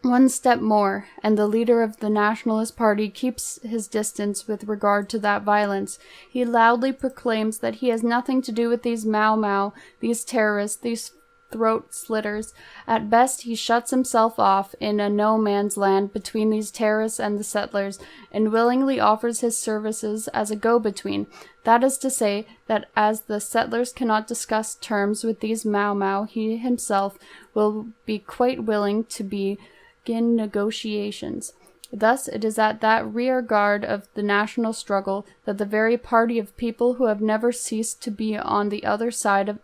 One step more, and the leader of the Nationalist Party keeps his distance with regard to that violence. He loudly proclaims that he has nothing to do with these Mau, these terrorists, these throat slitters. At best, he shuts himself off in a no-man's land between these terrorists and the settlers, and willingly offers his services as a go-between. That is to say, that as the settlers cannot discuss terms with these Mau, he himself will be quite willing to begin negotiations. Thus, it is at that rear guard of the national struggle that the very party of people who have never ceased to be on the other side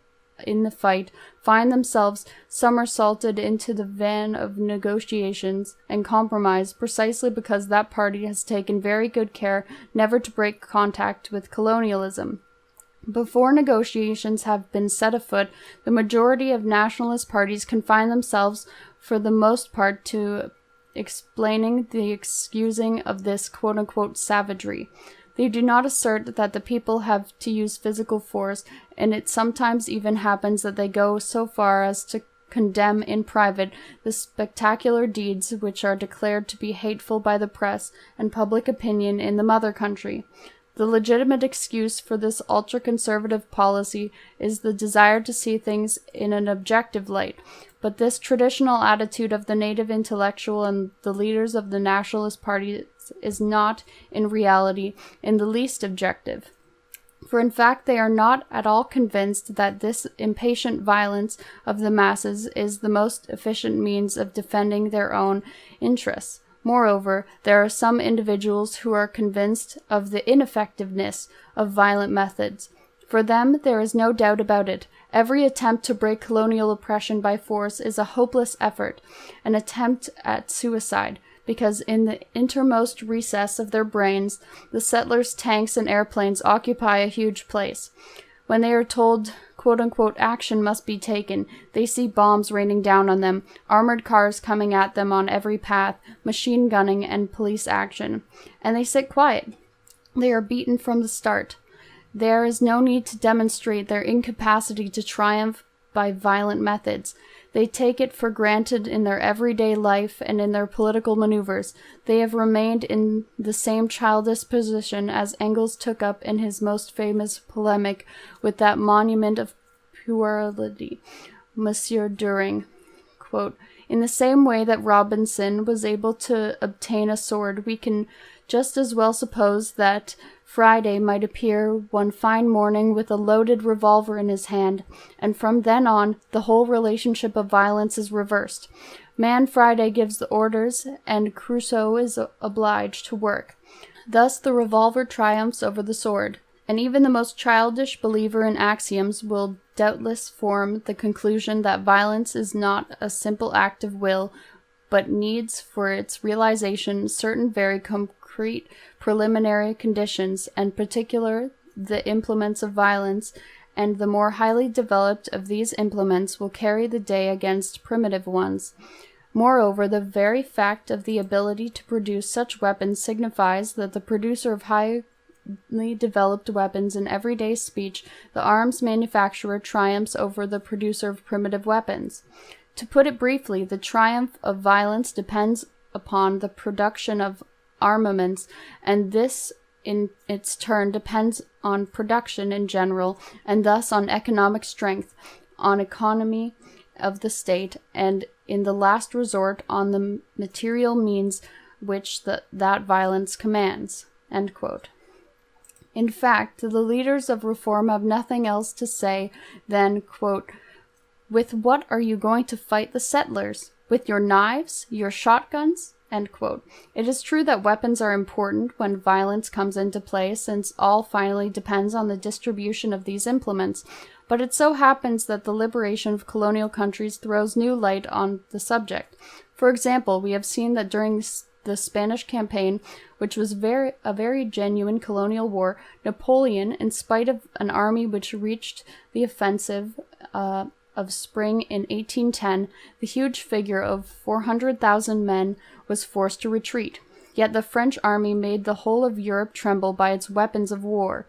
in the fight find themselves somersaulted into the van of negotiations and compromise precisely because that party has taken very good care never to break contact with colonialism. Before negotiations have been set afoot, the majority of nationalist parties confine themselves for the most part to explaining the excusing of this quote-unquote savagery. They do not assert that the people have to use physical force, and it sometimes even happens that they go so far as to condemn in private the spectacular deeds which are declared to be hateful by the press and public opinion in the mother country. The legitimate excuse for this ultra-conservative policy is the desire to see things in an objective light, but this traditional attitude of the native intellectual and the leaders of the nationalist parties is not, in reality, in the least objective. For in fact they are not at all convinced that this impatient violence of the masses is the most efficient means of defending their own interests. Moreover, there are some individuals who are convinced of the ineffectiveness of violent methods. For them, there is no doubt about it. Every attempt to break colonial oppression by force is a hopeless effort, an attempt at suicide, because in the innermost recess of their brains, the settlers' tanks and airplanes occupy a huge place. When they are told, quote-unquote, action must be taken, they see bombs raining down on them, armored cars coming at them on every path, machine gunning and police action, and they sit quiet. They are beaten from the start. There is no need to demonstrate their incapacity to triumph by violent methods. They take it for granted in their everyday life and in their political maneuvers. They have remained in the same childish position as Engels took up in his most famous polemic with that monument of puerility, Monsieur Düring. Quote, in the same way that Robinson was able to obtain a sword, we can just as well suppose that Friday might appear one fine morning with a loaded revolver in his hand, and from then on the whole relationship of violence is reversed. Man Friday gives the orders, and Crusoe is obliged to work. Thus the revolver triumphs over the sword, and even the most childish believer in axioms will doubtless form the conclusion that violence is not a simple act of will, but needs for its realization certain very concrete preliminary conditions, and particular the implements of violence, and the more highly developed of these implements will carry the day against primitive ones. Moreover, the very fact of the ability to produce such weapons signifies that the producer of highly developed weapons in everyday speech, the arms manufacturer, triumphs over the producer of primitive weapons. To put it briefly, the triumph of violence depends upon the production of armaments, and this in its turn depends on production in general, and thus on economic strength, on economy of the state, and in the last resort on the material means which that violence commands. End quote. In fact, the leaders of reform have nothing else to say than, quote, with what are you going to fight the settlers? With your knives? Your shotguns? End quote. It is true that weapons are important when violence comes into play, since all finally depends on the distribution of these implements, but it so happens that the liberation of colonial countries throws new light on the subject. For example, we have seen that during the Spanish campaign, which was a very genuine colonial war, Napoleon, in spite of an army which reached the offensive of spring in 1810, the huge figure of 400,000 men was forced to retreat. Yet the French army made the whole of Europe tremble by its weapons of war,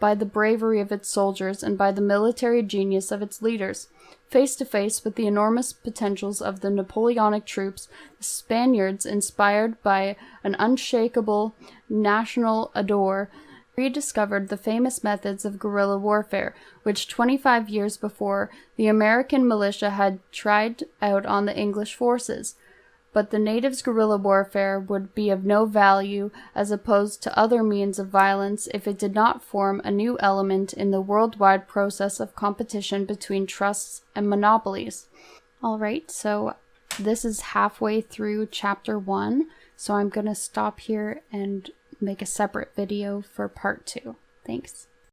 by the bravery of its soldiers, and by the military genius of its leaders. Face to face with the enormous potentials of the Napoleonic troops, the Spaniards, inspired by an unshakable national ardor, rediscovered the famous methods of guerrilla warfare, which 25 years before the American militia had tried out on the English forces. But the natives' guerrilla warfare would be of no value as opposed to other means of violence if it did not form a new element in the worldwide process of competition between trusts and monopolies. All right, so this is halfway through chapter 1. So I'm going to stop here and make a separate video for part 2. Thanks.